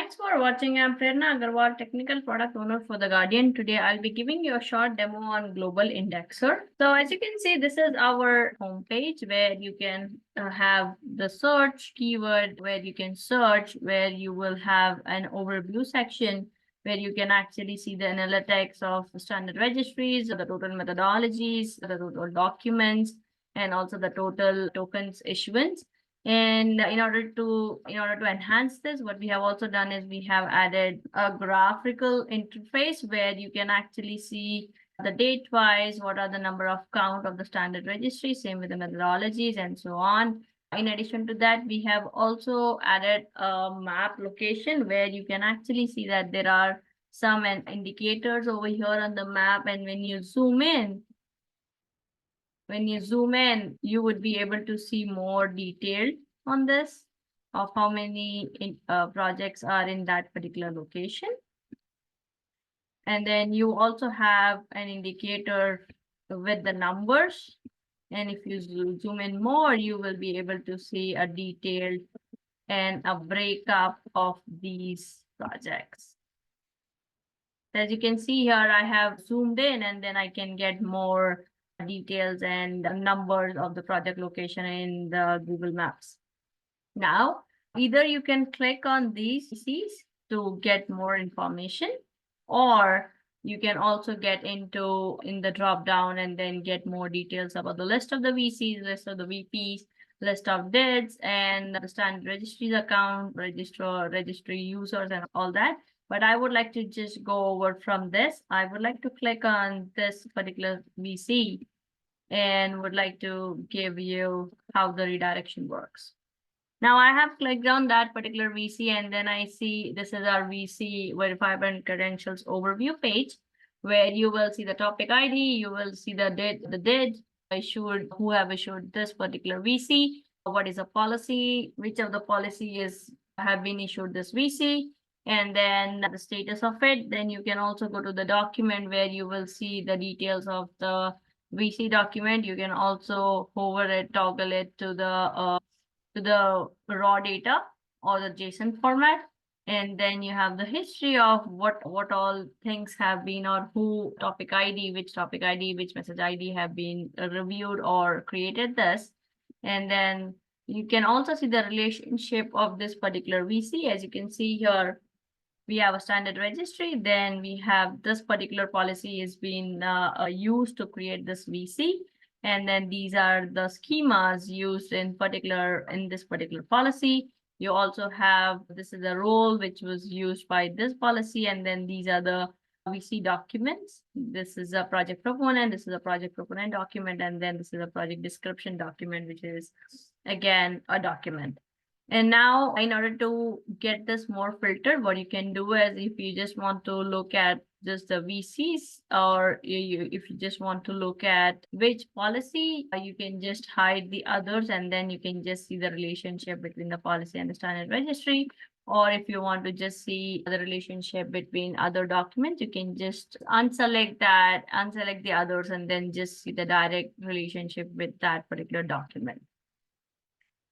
Thanks for watching. I'm Prerna Agarwal, Technical Product Owner for The Guardian. Today, I'll be giving you a short demo on Global Indexer. So as you can see, this is our homepage where you can have the search keyword, where you can search, where you will have an overview section, where you can actually see the analytics of the standard registries, the total methodologies, the total documents, and also the total tokens issuance. And in order to enhance this, what we have also done is we have added a graphical interface where you can actually see the date-wise, what are the number of count of the standard registry, same with the methodologies and so on. In addition to that, we have also added a map location where you can actually see that there are some indicators over here on the map, and when you zoom in, you would be able to see more detail on this of how many projects are in that particular location. And then you also have an indicator with the numbers. And if you zoom in more, you will be able to see a detailed and a breakup of these projects. As you can see here, I have zoomed in and then I can get more details and numbers of the project location in the Google Maps. Now, either you can click on these to get more information, or you can also get in the drop down and then get more details about the list of the VCs, list of the VPs, list of DIDs, and the standard registries account, registry users, and all that. But I would like to just go over from this. I would like to click on this particular VC and would like to give you how the redirection works. Now I have clicked on that particular VC, and then I see this is our VC verifiable and credentials overview page, where you will see the topic ID, you will see the DID issued, who have issued this particular VC, what is a policy, which of the policies have been issued this VC, and then the status of it. Then you can also go to the document where you will see the details of the VC document. You can also hover it, toggle it to the raw data or the JSON format. And then you have the history of what all things have been, or who topic ID, which message ID have been reviewed or created this. And then you can also see the relationship of this particular VC. As you can see here, we have a standard registry, then we have this particular policy is being used to create this VC. And then these are the schemas used in this particular policy. You also have, this is a role which was used by this policy. And then these are the VC documents. This is a project proponent. This is a project proponent document. And then this is a project description document, which is again a document. And now in order to get this more filtered, what you can do is if you just want to look at just the VCs, or if you just want to look at which policy, you can just hide the others, and then you can just see the relationship between the policy and the standard registry. Or if you want to just see the relationship between other documents, you can just unselect the others, and then just see the direct relationship with that particular document.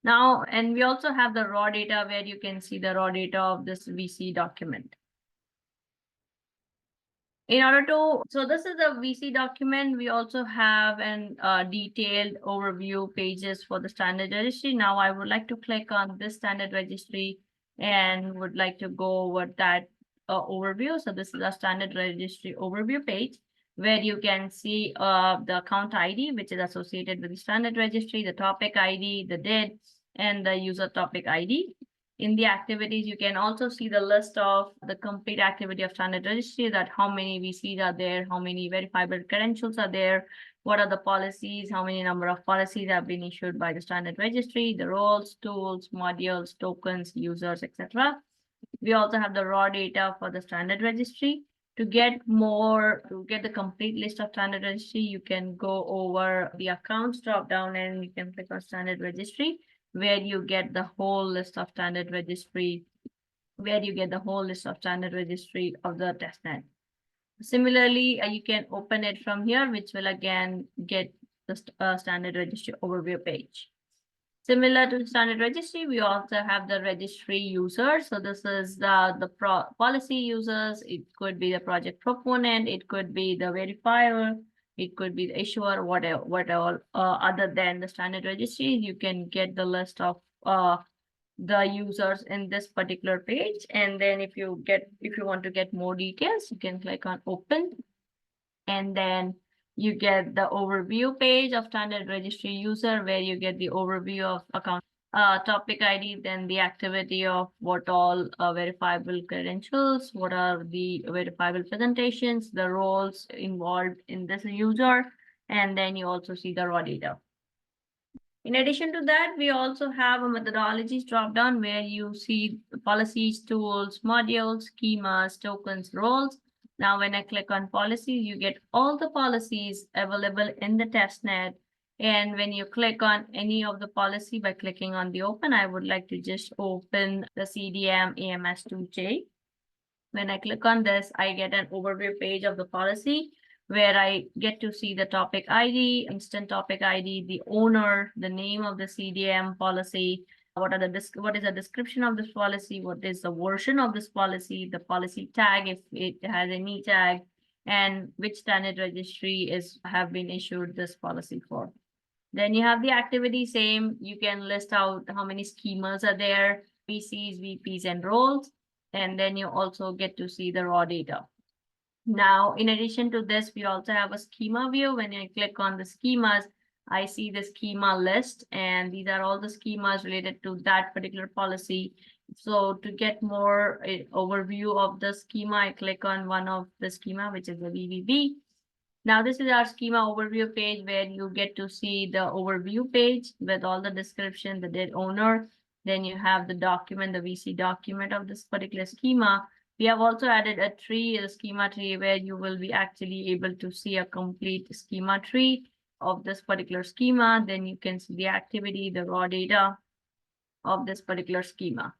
Now, and we also have the raw data where you can see the raw data of this VC document. So this is a VC document. We also have an detailed overview pages for the standard registry. Now I would like to click on this standard registry and would like to go over that overview. So this is a standard registry overview page where you can see the account ID, which is associated with the standard registry, the topic ID, the DID, and the user topic ID. In the activities, you can also see the list of the complete activity of standard registry, that how many VCs are there, how many verifiable credentials are there, what are the policies, how many number of policies have been issued by the standard registry, the roles, tools, modules, tokens, users, etc. We also have the raw data for the standard registry. To get the complete list of standard registry, you can go over the accounts drop down and you can click on standard registry, where you get the whole list of standard registry, of the testnet. Similarly, you can open it from here, which will again get the standard registry overview page. Similar to standard registry, we also have the registry users. So this is the policy users. It could be the project proponent. It could be the verifier. It could be the issuer, whatever. Other than the standard registry, you can get the list of the users in this particular page. And then if you want to get more details, you can click on open, and then you get the overview page of standard registry user, where you get the overview of account topic ID, then the activity of what all verifiable credentials, what are the verifiable presentations, the roles involved in this user, and then you also see the raw data. In addition to that, we also have a methodologies dropdown where you see policies, tools, modules, schemas, tokens, roles. Now, when I click on policies, you get all the policies available in the testnet. And when you click on any of the policy by clicking on the open, I would like to just open the CDM AMS2J. When I click on this, I get an overview page of the policy where I get to see the topic ID, instant topic ID, the owner, the name of the CDM policy, what is the description of this policy, what is the version of this policy, the policy tag, if it has any tag, and which standard registry have been issued this policy for. Then you have the activity, same. You can list out how many schemas are there, PCs, VPs, and roles. And then you also get to see the raw data. Now, in addition to this, we also have a schema view. When I click on the schemas, I see the schema list, and these are all the schemas related to that particular policy. So to get more overview of the schema, I click on one of the schema, which is the VVB. Now, this is our schema overview page where you get to see the overview page with all the description, the date owner. Then you have the document, the VC document of this particular schema. We have also added a tree, a schema tree, where you will be actually able to see a complete schema tree of this particular schema. Then you can see the activity, the raw data of this particular schema.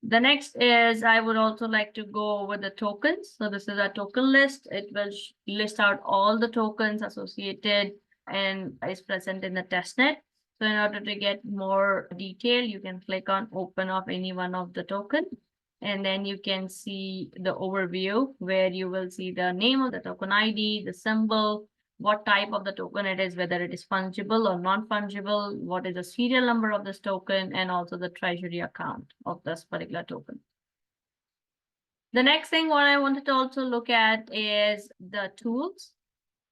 The next is, I would also like to go over the tokens. So this is a token list. It will list out all the tokens associated and is present in the testnet. So in order to get more detail, you can click on open of any one of the token. And then you can see the overview where you will see the name of the token ID, the symbol, what type of the token it is, whether it is fungible or non-fungible, what is the serial number of this token, and also the treasury account of this particular token. The next thing what I wanted to also look at is the tools.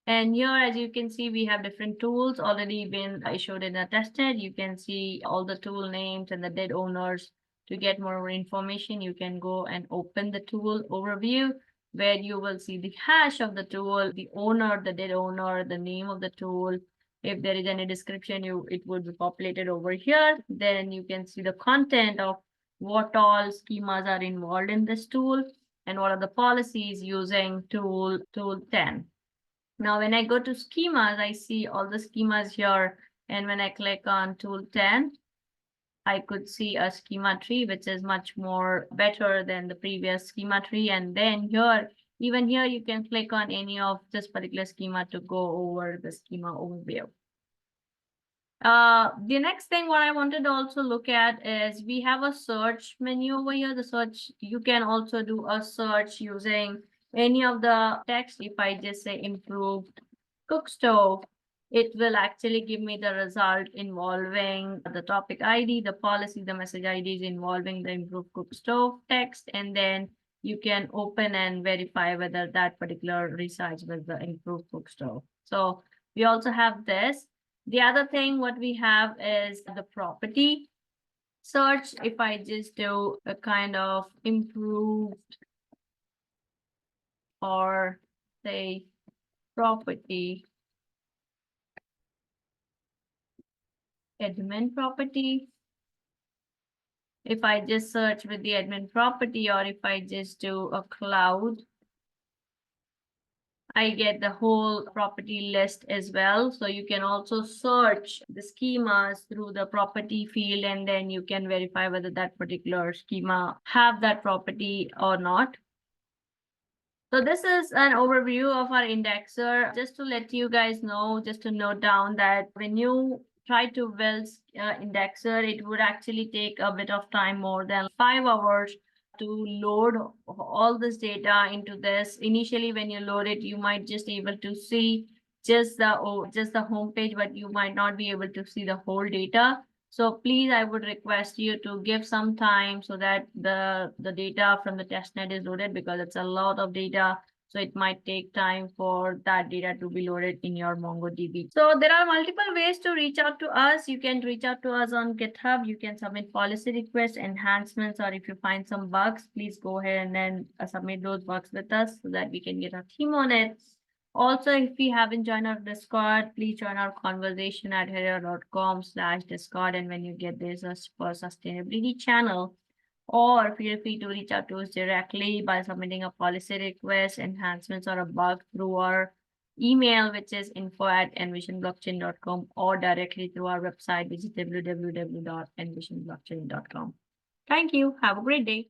And here, as you can see, we have different tools already been issued in the testnet. You can see all the tool names and the dead owners. To get more information, you can go and open the tool overview, where you will see the hash of the tool, the owner, the dead owner, the name of the tool. If there is any description, it would be populated over here. Then you can see the content of what all schemas are involved in this tool and what are the policies using tool 10. Now, when I go to schemas, I see all the schemas here. And when I click on tool 10, I could see a schema tree, which is much more better than the previous schema tree. And then here, even here, you can click on any of this particular schema to go over the schema overview. The next thing what I wanted to also look at is we have a search menu over here. The search, you can also do a search using any of the text. If I just say improved cook stove, it will actually give me the result involving the topic ID, the policy, the message IDs involving the improved cook stove text, and then you can open and verify whether that particular resides with the improved cook stove. So we also have this. The other thing what we have is the property search. If I just do a kind of improved or say property, admin property. If I just search with the admin property, or if I just do a cloud, I get the whole property list as well. So you can also search the schemas through the property field, and then you can verify whether that particular schema have that property or not. So this is an overview of our indexer. Just to let you guys know, just to note down that when you try to build indexer, it would actually take a bit of time, more than 5 hours, to load all this data into this. Initially, when you load it, you might just able to see just the home page, but you might not be able to see the whole data. So please, I would request you to give some time so that the data from the testnet is loaded, because it's a lot of data. So it might take time for that data to be loaded in your MongoDB. So there are multiple ways to reach out to us. You can reach out to us on GitHub. You can submit policy requests, enhancements, or if you find some bugs, please go ahead and then submit those bugs with us so that we can get our team on it. Also, if you haven't joined our Discord, please join our conversation at hedera.com/Discord. And when you get this for sustainability channel, or feel free to reach out to us directly by submitting a policy request, enhancements, or a bug through our email, which is info@envisionblockchain.com, or directly through our website, which is www.envisionblockchain.com. Thank you. Have a great day.